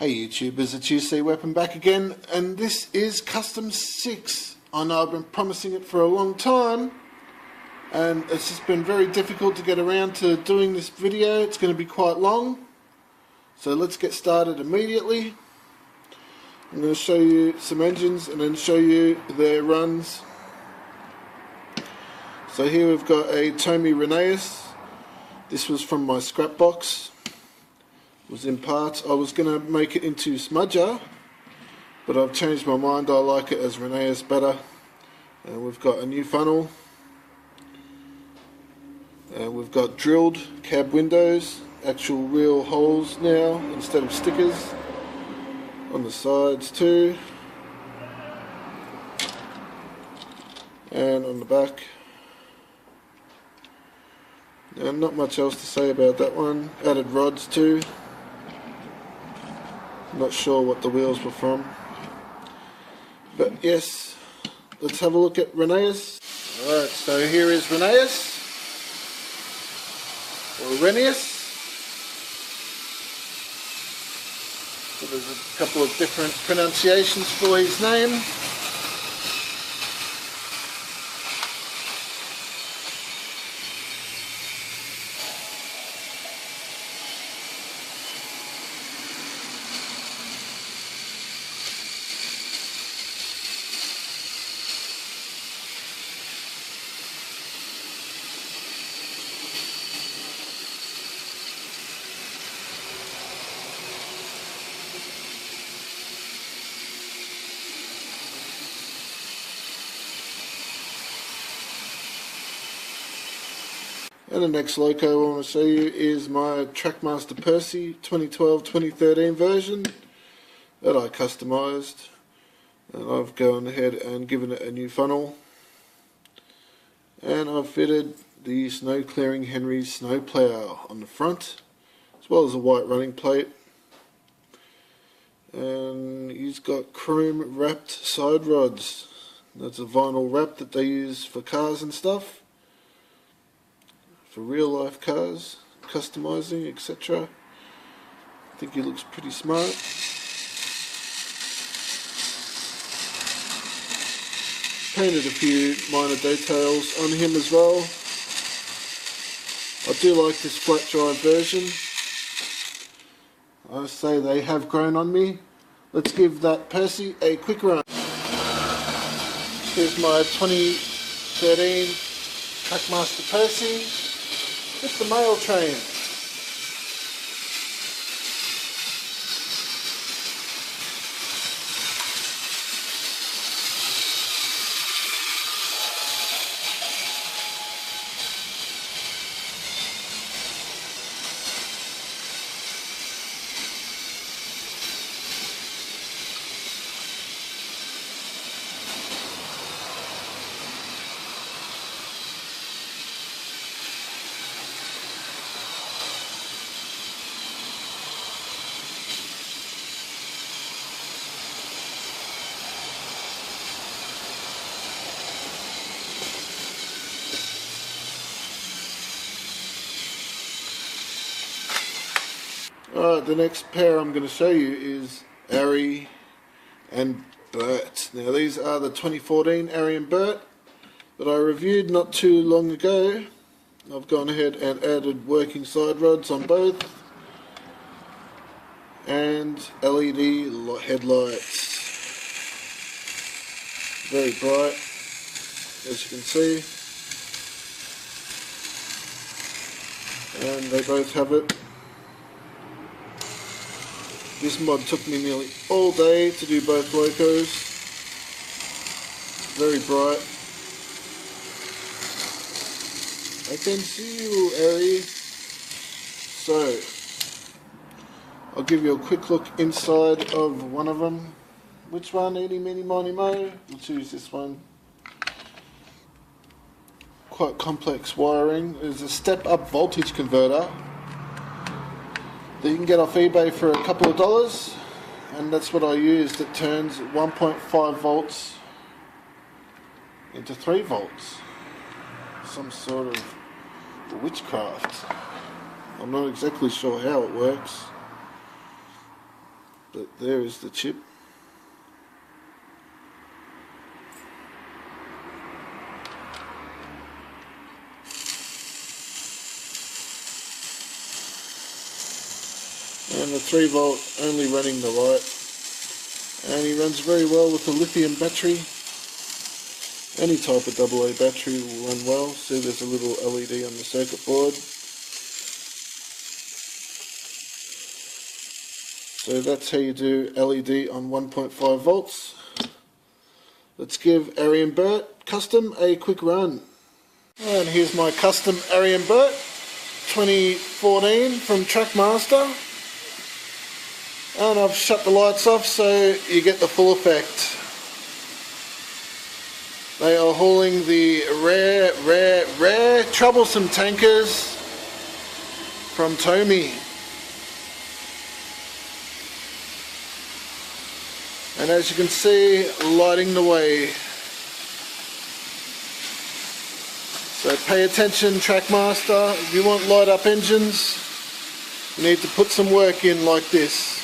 Hey YouTubers, it's Ucwepn back again, and this is Custom 6. I know I've been promising it for a long time, and it's just been very difficult to get around to doing this video. It's going to be quite long, so let's get started immediately. I'm going to show you some engines and then show you their runs. So here we've got a Tommy Renes. This was from my scrap box. Was in parts. I was going to make it into Smudger, but I've changed my mind. I like it as Renes better. And we've got a new funnel, and we've got drilled cab windows, actual real holes now instead of stickers on the sides too, and on the back. And not much else to say about that one. Added rods too. Not sure what the wheels were from, but yes, let's have a look at Renes. Alright, so here is Renes, or Renes. So there's a couple of different pronunciations for his name. And the next loco I want to show you is my Trackmaster Percy 2012-2013 version that I customised, and I've gone ahead and given it a new funnel, and I've fitted the Snow Clearing Henry's snow plough on the front, as well as a white running plate, and he's got chrome wrapped side rods. That's a vinyl wrap that they use for cars and stuff, for real life cars, customising, etc. I think he looks pretty smart. Painted a few minor details on him as well. I do like this flat drive version. I say they have grown on me. Let's give that Percy a quick run. Here's my 2013 Trackmaster Percy. It's the mail train. Alright, the next pair I'm going to show you is Arry and Bert. Now these are the 2014 Arry and Bert that I reviewed not too long ago. I've gone ahead and added working side rods on both, and LED headlights. Very bright, as you can see, and they both have it. This mod took me nearly all day to do both locos. Very bright. I can see you, Arry. So, I'll give you a quick look inside of one of them. Which one? Eeny, meeny, miny, mo. We'll choose this one. Quite complex wiring. There's a step-up voltage converter that you can get off eBay for a couple of dollars, and that's what I used. It turns 1.5 volts into 3 volts. Some sort of witchcraft. I'm not exactly sure how it works, But there is the chip. And the 3-volt only running the light. And he runs very well with the lithium battery. Any type of AA battery will run well. See, there's a little LED on the circuit board. So that's how you do LED on 1.5 volts. Let's give Arry Bert custom a quick run. And here's my custom Arry Bert 2014 from Trackmaster. And I've shut the lights off so you get the full effect. They are hauling the rare troublesome tankers from Tommy. And as you can see, lighting the way. So pay attention, Trackmaster. If you want light up engines, you need to put some work in like this.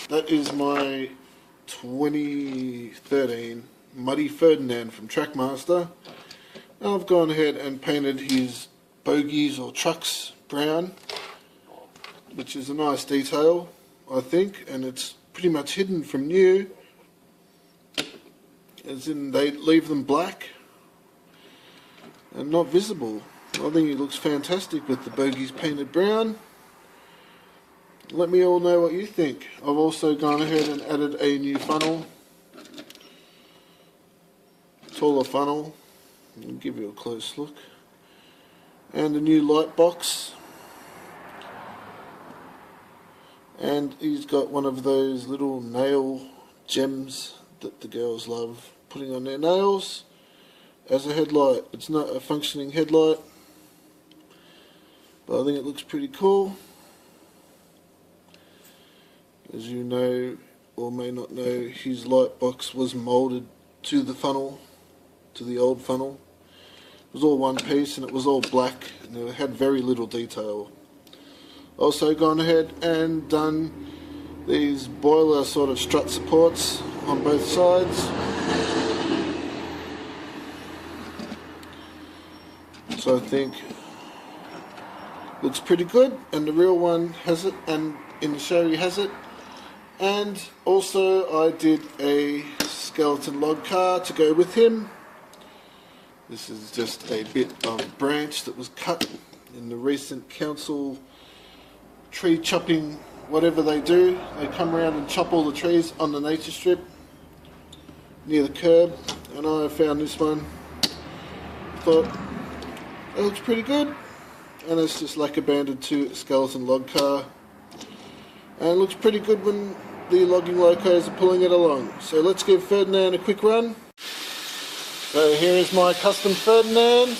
That is my 2013 Muddy Ferdinand from Trackmaster. Now I've gone ahead and painted his bogies or trucks brown, which is a nice detail, I think, and it's pretty much hidden from new, as in they leave them black and not visible. I think it looks fantastic with the bogies painted brown. Let me all know what you think. I've also gone ahead and added a new funnel, taller funnel. I'll give you a close look, and a new light box. And he's got one of those little nail gems that the girls love putting on their nails as a headlight. It's not a functioning headlight, but I think it looks pretty cool. As you know, or may not know, his light box was moulded to the funnel, to the old funnel. It was all one piece and it was all black and it had very little detail. Also gone ahead and done these boiler sort of strut supports on both sides. So I think looks pretty good, and the real one has it, and in the show he has it. And also I did a skeleton log car to go with him. This is just a bit of branch that was cut in the recent council tree chopping, whatever they do. They come around and chop all the trees on the nature strip near the curb, and I found this one. Thought it looks pretty good, and it's just like abandoned to a skeleton log car, and it looks pretty good when the logging locos are pulling it along. So let's give Ferdinand a quick run. So here is my custom Ferdinand.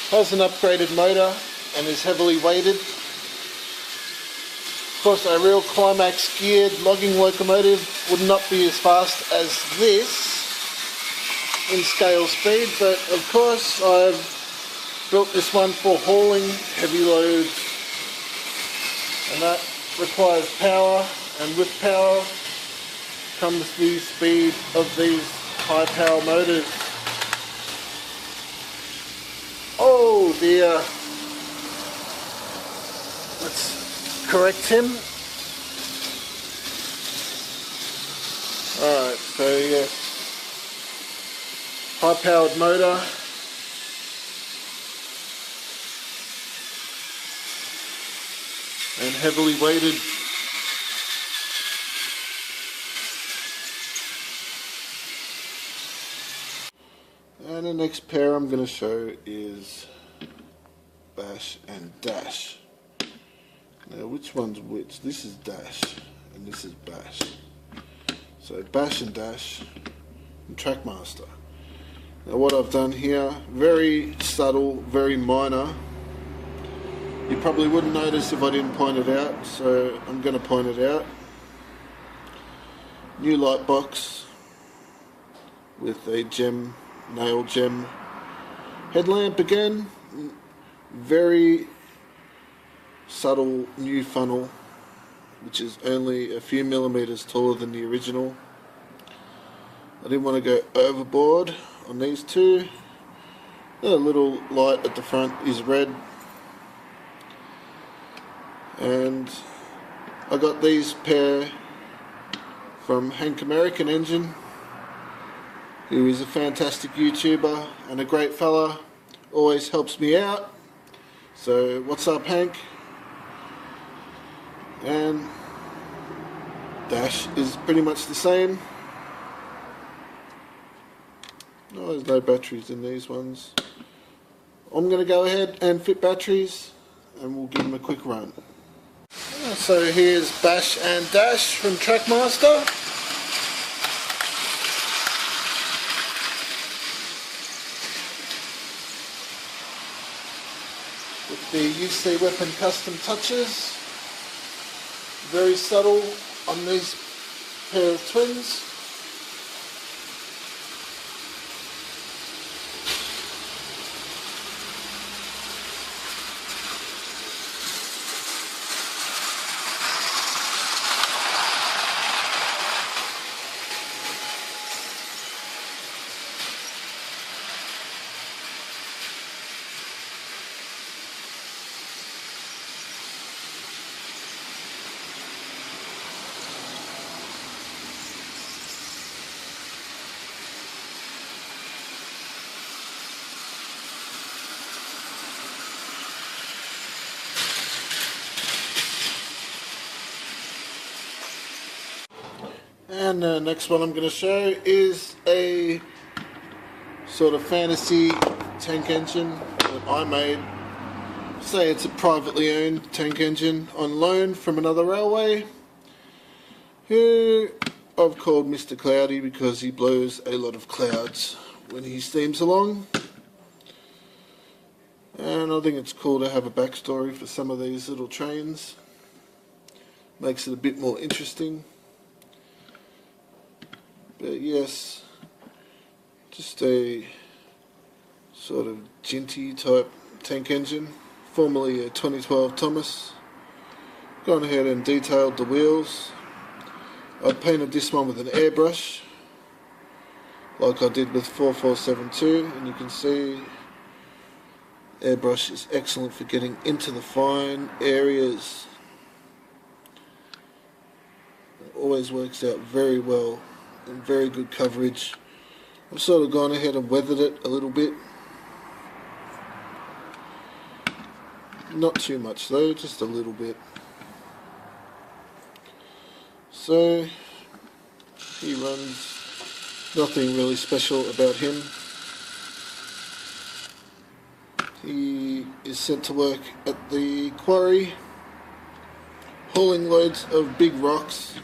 Has an upgraded motor and is heavily weighted. Of course, a real climax geared logging locomotive would not be as fast as this in scale speed, but of course I've built this one for hauling heavy loads, and that requires power, and with power comes the speed of these high power motors. Oh dear. Let's correct him. Alright, so yes, high powered motor. And heavily weighted. And the next pair I'm going to show is bash, and dash. Now which one's which? This is dash, and this is bash. So bash and dash, and trackmaster. Now what I've done here, very subtle, very minor. You probably wouldn't notice if I didn't point it out, so I'm going to point it out. New light box with a nail gem headlamp again. Very subtle new funnel, which is only a few millimeters taller than the original. I didn't want to go overboard on these two. The little light at the front is red, and I got these pair from Hank American Engine, who is a fantastic YouTuber and a great fella, always helps me out. So what's up, Hank? And dash is pretty much the same. Oh, there's no batteries in these ones. I'm going to go ahead and fit batteries and we'll give them a quick run. So here's bash and dash from Trackmaster. With the Ucwepn custom touches. Very subtle on these pair of twins. And the next one I'm going to show is a sort of fantasy tank engine that I made. Say it's a privately owned tank engine on loan from another railway, who I've called Mr. Cloudy because he blows a lot of clouds when he steams along. And I think it's cool to have a backstory for some of these little trains. Makes it a bit more interesting. But yes, just a sort of Ginty type tank engine, formerly a 2012 Thomas. Gone ahead and detailed the wheels. I painted this one with an airbrush, like I did with 4472, and you can see airbrush is excellent for getting into the fine areas. It always works out very well. And very good coverage. I've sort of gone ahead and weathered it a little bit. Not too much though, just a little bit. So he runs, nothing really special about him. He is sent to work at the quarry, hauling loads of big rocks,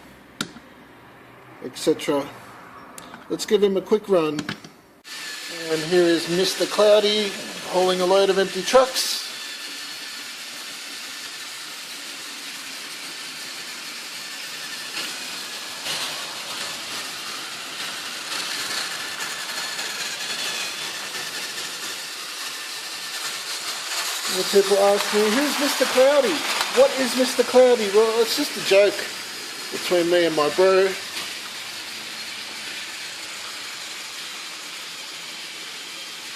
etc. Let's give him a quick run. And here is Mr. Cloudy hauling a load of empty trucks. And people ask me, who's Mr. Cloudy? What is Mr. Cloudy? Well, it's just a joke between me and my bro.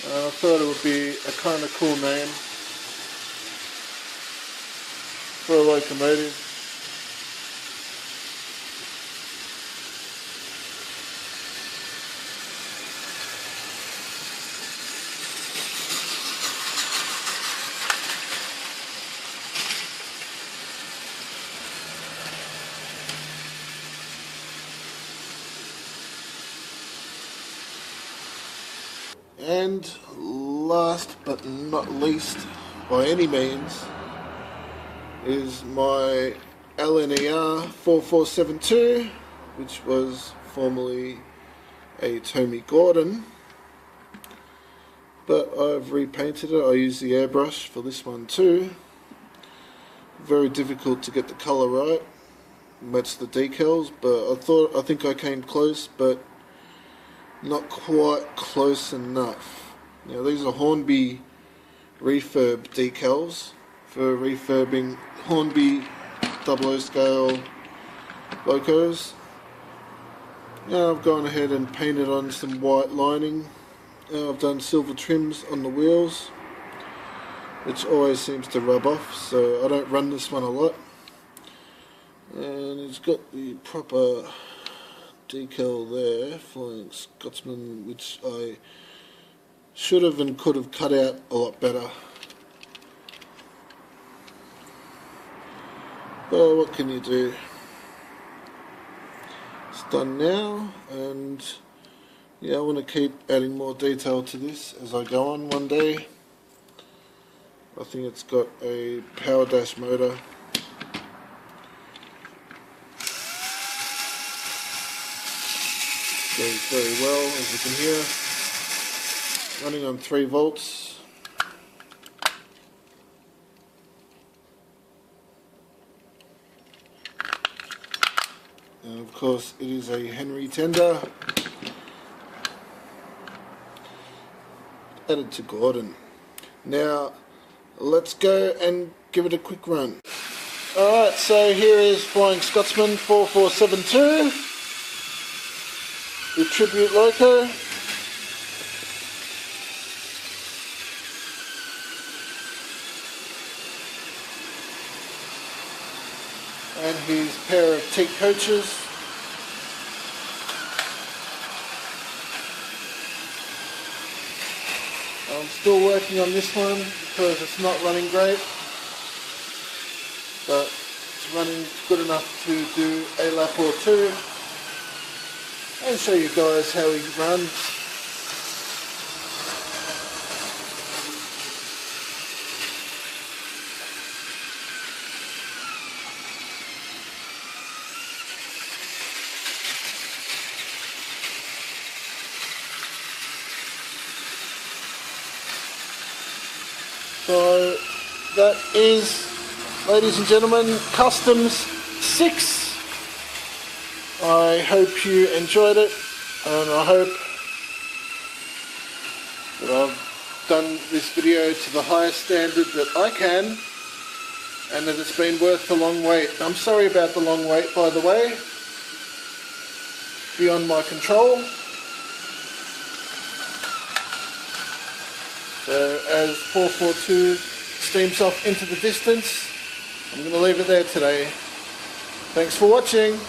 I thought it would be a kind of cool name for a locomotive. And last but not least, by any means is my LNER 4472, which was formerly a Tommy Gordon, but I've repainted it. I use the airbrush for this one too. Very difficult to get the colour right, match the decals, but I think I came close, but not quite close enough. Now these are Hornby refurb decals for refurbing Hornby 00 scale locos. Now I've gone ahead and painted on some white lining. Now I've done silver trims on the wheels, which always seems to rub off, so I don't run this one a lot. And it's got the proper decal there, Flying Scotsman, which I should have and could have cut out a lot better. But what can you do? It's done now, and yeah, I want to keep adding more detail to this as I go on one day. I think it's got a power dash motor. Goes very well, as you can hear. Running on 3 volts. And of course it is a Henry tender. Added to Gordon. Now let's go and give it a quick run. Alright, so here is Flying Scotsman 4472. The tribute loco. And his pair of teak coaches. I'm still working on this one because it's not running great, but it's running good enough to do a lap or two and show you guys how he runs. So that is, ladies and gentlemen, Customs 6. I hope you enjoyed it, and I hope that I've done this video to the highest standard that I can, and that it's been worth the long wait. I'm sorry about the long wait, by the way, beyond my control. So as 442 steams off into the distance, I'm going to leave it there today. Thanks for watching.